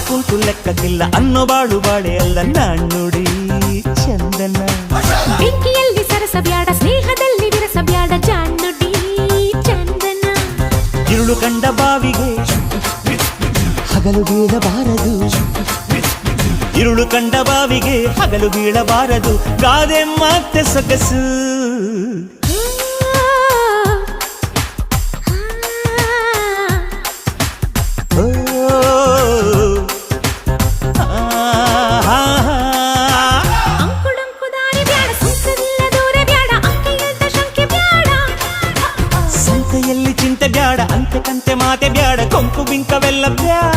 ಕುಂಟು ಲೆಕ್ಕಕ್ಕಿಲ್ಲ ಅನ್ನೋ ಬಾಳು ಬಾಳೆ ಅಲ್ಲ ನಾಣ್ಣುಡಿ ಚಂದನ. ಬೆಂಕಿಯಲ್ಲಿ ಸರಸ ಬ್ಯಾಡ ಸ್ನೇಹದಲ್ಲಿ ವಿರಸ ಬ್ಯಾಡ ಜಾಣ್ಣುಡಿ ಚಂದನ. ഇരുಳು ಕಂಡ ಬಾವಿಗೆ ಹಗಲು ಬೀಳಬಾರದು, ഇരുಳು ಕಂಡ ಬಾವಿಗೆ ಹಗಲು ಬೀಳಬಾರದು, ಗಾದೆ ಮತ್ತೆ ಸೊಗಸು. ಸಂತೆಯಲ್ಲಿ ಚಿಂತೆ ಬ್ಯಾಡ ಅಂತೆ ಕಂತೆ ಮಾತೆ ಬ್ಯಾಡ ಕೊಂಕು ಬಿಂಕವೆಲ್ಲ ಬ್ಯಾಡ.